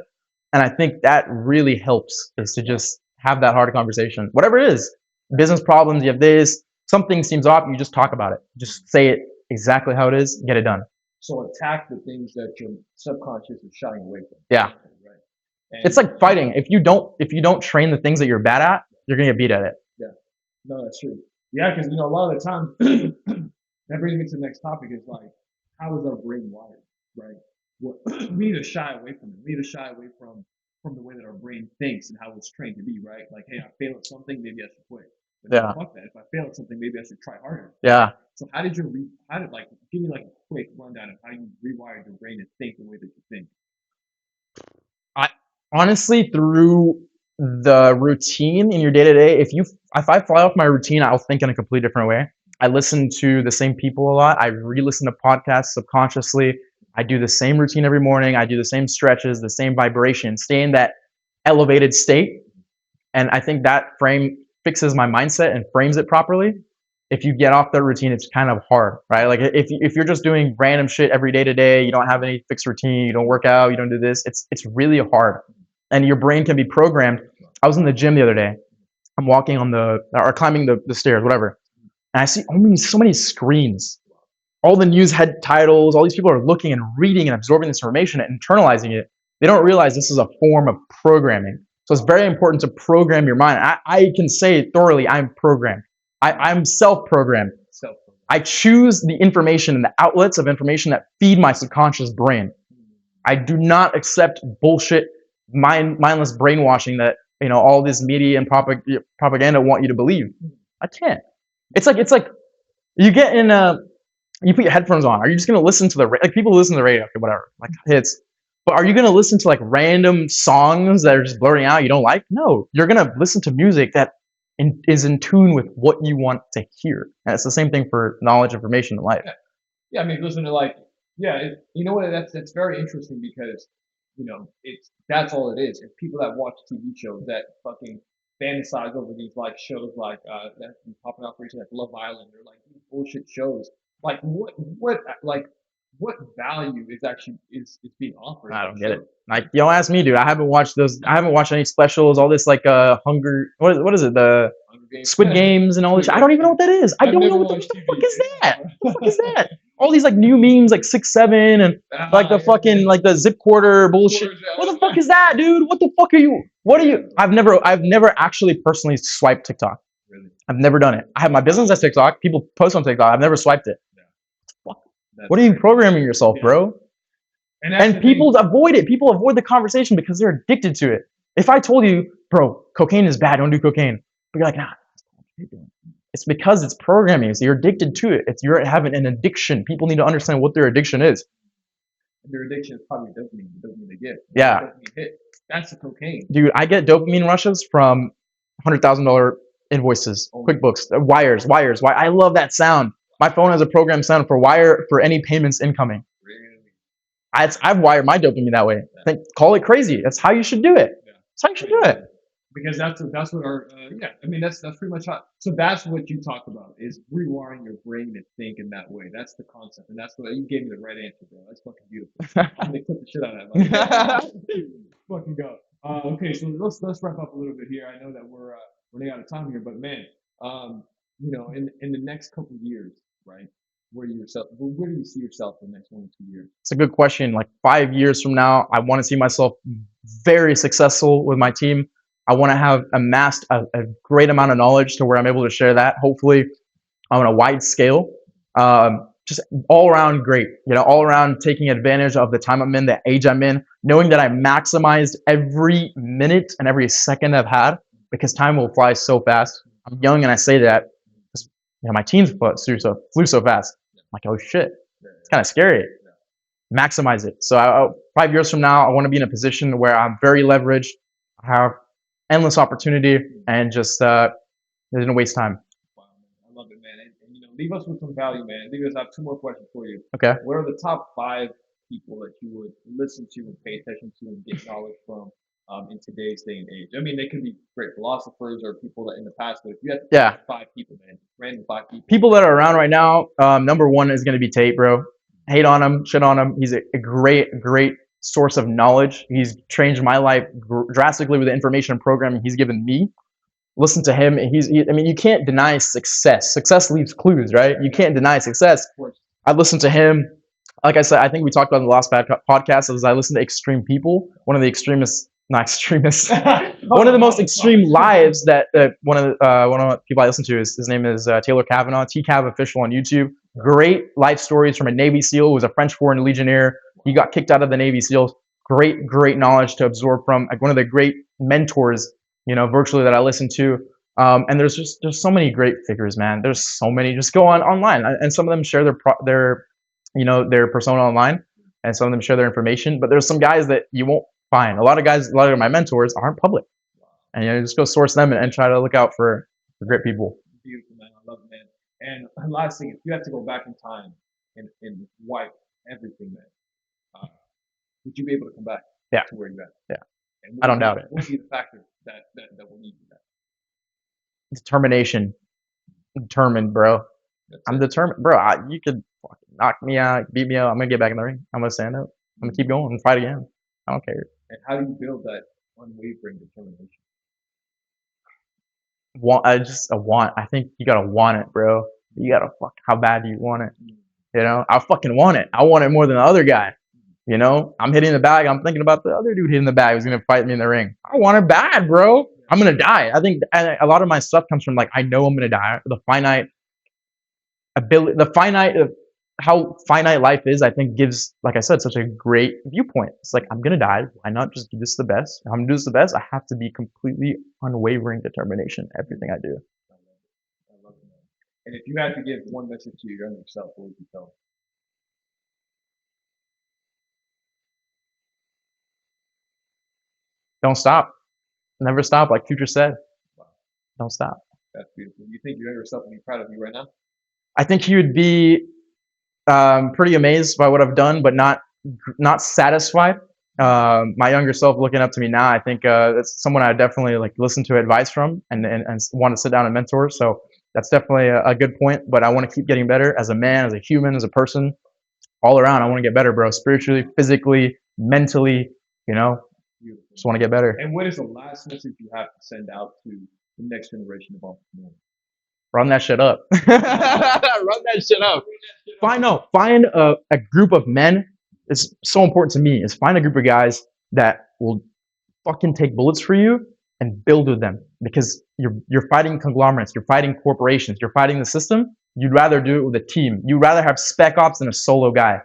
And I think that really helps, is to just have that hard conversation. Whatever it is, business problems, you have this, something seems off, you just talk about it. Just say it exactly how it is, get it done. So attack the things that your subconscious is shying away from. Yeah. Right. It's like fighting. If you don't train the things that you're bad at, you're gonna get beat at it. Yeah. No, that's true. Yeah, because a lot of the time that brings me to the next topic, is like, how is our brain wired, right? We need to shy away from it. We need to shy away from the way that our brain thinks and how it's trained to be, right? Like, hey, I fail at something, maybe I should quit. But yeah. Fuck that. If I fail at something, maybe I should try harder. Yeah. So give me like a quick rundown of how you rewired your brain to think the way that you think? Honestly, through the routine in your day-to-day, if I fly off my routine, I'll think in a completely different way. I listen to the same people a lot. I re-listen to podcasts subconsciously. I do the same routine every morning. I do the same stretches, the same vibration, stay in that elevated state. And I think that frame fixes my mindset and frames it properly. If you get off that routine, it's kind of hard, right? Like if you're just doing random shit every day to day, you don't have any fixed routine, you don't work out, you don't do this, it's really hard. And your brain can be programmed. I was in the gym the other day. I'm walking climbing the stairs, whatever. And I see so many screens. All the news head titles, all these people are looking and reading and absorbing this information and internalizing it. They don't realize this is a form of programming. So it's very important to program your mind. I can say thoroughly, I'm programmed. I'm self-programmed. I choose the information and the outlets of information that feed my subconscious brain. I do not accept bullshit, mindless brainwashing that all this media and propaganda want you to believe. I can't. It's like you get in you put your headphones on. Are you just gonna listen to people listen to the radio, okay, whatever, like hits. But are you gonna listen to like random songs that are just blurting out you don't like? No, you're gonna listen to music that is in tune with what you want to hear. And it's the same thing for knowledge, information, and life. Yeah, I mean, listen to that's very interesting, because that's all it is. And people that watch TV shows that fucking fantasize over these like shows like that's been popping up recently, like Love Island, or like these bullshit shows. Like what value is being offered? I don't get it. Like, you don't ask me, dude. I haven't watched any specials. All this like what is it? The Squid Games and all this. I don't even know what that is. I don't know what the fuck is that. What the fuck is that? All these like new memes, like 6'7" and like the fucking like the zip quarter bullshit. What the fuck is that, dude? What the fuck are you? What are you? I've never actually personally swiped TikTok. Really? I've never done it. I have my business as TikTok. People post on TikTok. I've never swiped it. What are you programming yourself, bro? that's And the people thing. avoid it. People avoid the conversation because they're addicted to it. If I told you, bro, cocaine is bad, don't do cocaine, but you're like, nah, it's because it's programming. So you're addicted to it. It's you're having an addiction. People need to understand what their addiction is. Their addiction is probably dopamine, the dopamine they get. Yeah. Dopamine hit. That's the cocaine. Dude, I get dopamine rushes from $100,000 invoices, Oh, QuickBooks, wires. I love that sound. My phone has a programmed sound for wire for any payments incoming. really? I've wired my dopamine that way. Call it crazy. That's how you should do it. Yeah. That's how you should do it. Because that's what our yeah. I mean, that's pretty much how. So that's what you talk about is rewiring your brain to think in that way. That's the concept, and that's what you gave me the right answer, bro. That's fucking beautiful. I'm gonna clip the shit out of that. Fucking go. Okay, so let's wrap up a little bit here. I know that we're running out of time here, but man, you know, in the next couple of years, right? Where do you see yourself in the next 1 or 2 years? It's a good question. Like 5 years from now, I want to see myself very successful with my team. I want to have amassed a great amount of knowledge to where I'm able to share that, hopefully on a wide scale. Just all around great, you know, all around taking advantage of the time I'm in, the age I'm in, knowing that I maximized every minute and every second I've had because time will fly so fast. I'm young and I say that, you know, my teens flew so fast. I'm like, oh shit, it's kind of scary. Maximize it. So 5 years from now, I want to be in a position where I'm very leveraged, I have endless opportunity, and just didn't waste time. Wow, man. I love it, man. And you know, leave us with some value, man. Leave us. I have two more questions for you. Okay. What are the top 5 people that you would listen to and pay attention to and get knowledge from in today's day and age? I mean, they could be great philosophers or people that in the past, but if you had to pick 5 people, man, random 5 people. People that are around right now, number one is going to be Tate, bro. Hate on him, shit on him. He's a great source of knowledge. He's changed my life drastically with the information and programming he's given me. Listen to him. I mean, you can't deny success. Success leaves clues, right? You can't deny success. I listened to him. Like I said, I think we talked about in the last podcast, is I listen to extreme people. One of the not extremists, one of the most extreme lives that one of the people I listen to is, his name is Taylor Kavanaugh, TCAV official on YouTube. Great life stories from a Navy SEAL who was a French Foreign Legionnaire. He got kicked out of the Navy SEALs. Great knowledge to absorb from. Like one of the great mentors, you know, virtually that I listen to. And there's so many great figures, man. There's so many. Just go online, and some of them share their persona online, and some of them share their information. But there's some guys that you won't find. A lot of my mentors aren't public, and you know, just go source them and try to look out for great people. Beautiful, man. I love it, man. And last thing, if you had to go back in time and wipe everything, man, would you be able to come back to where you're at? Yeah. And I don't doubt it. What would be the factor that will lead you there? Determination. Determined, bro. I'm determined, bro. You could fucking knock me out, beat me up. I'm gonna get back in the ring. I'm gonna stand up. I'm gonna keep going and fight again. I don't care. And how do you build that unwavering determination? Want. I think you gotta want it, bro. You gotta how bad do you want it? You know, I fucking want it. I want it more than the other guy. You know, I'm hitting the bag. I'm thinking about the other dude hitting the bag who's gonna fight me in the ring. I want it bad, bro. I'm gonna die. I think a lot of my stuff comes from like I know I'm gonna die. The finite ability, how finite life is, I think gives, like I said, such a great viewpoint. It's like I'm gonna die. Why not just do this the best? If I'm gonna do this the best, I have to be completely unwavering determination. Everything I do. I love it, man. And if you had to give one message to your younger self, what would you tell them? Don't stop. Never stop, like Future said. Wow. Don't stop. That's beautiful. You think your younger self would be proud of you right now? I think he would be pretty amazed by what I've done, but not satisfied. My younger self looking up to me now, I think it's someone I definitely like listen to advice from and want to sit down and mentor. So that's definitely a good point. But I want to keep getting better as a man, as a human, as a person, all around. I want to get better, bro. Spiritually, physically, mentally. You know, Beautiful. Just want to get better. And what is the last message you have to send out to the next generation of entrepreneurs? Run that shit up. Run that shit up. Find a group of men. It's so important to me. Is find a group of guys that will fucking take bullets for you and build with them, because you're fighting conglomerates, you're fighting corporations, you're fighting the system. You'd rather do it with a team. You'd rather have spec ops than a solo guy.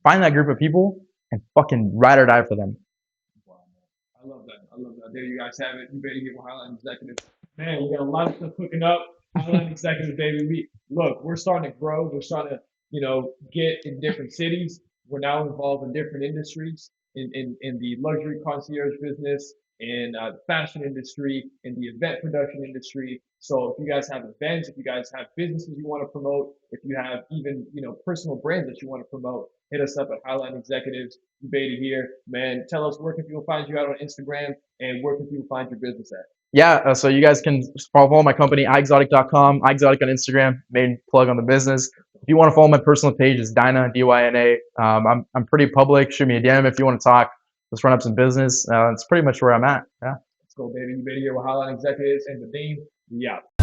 Find that group of people and fucking ride or die for them. Wow, man. I love that. I love that. There you guys have it. You better get with Highline Executives. Man, we got a lot of stuff cooking up. Highline Executives, baby. We're starting to grow. We're starting to, get in different cities. We're now involved in different industries in the luxury concierge business, in the fashion industry, in the event production industry. So if you guys have events, if you guys have businesses you want to promote, if you have even, personal brands that you want to promote, hit us up at Highline Executives. You made it here, man. Tell us where can people find you out on Instagram and where can people find your business at? Yeah, so you guys can follow my company, iExotic.com, iExotic on Instagram, main plug on the business. If you want to follow my personal page, it's Dyna, D-Y-N-A. I'm pretty public. Shoot me a DM if you want to talk. Let's run up some business. It's pretty much where I'm at. Yeah. Let's go, baby. You made it here with Highline Executives and Vadim. We out.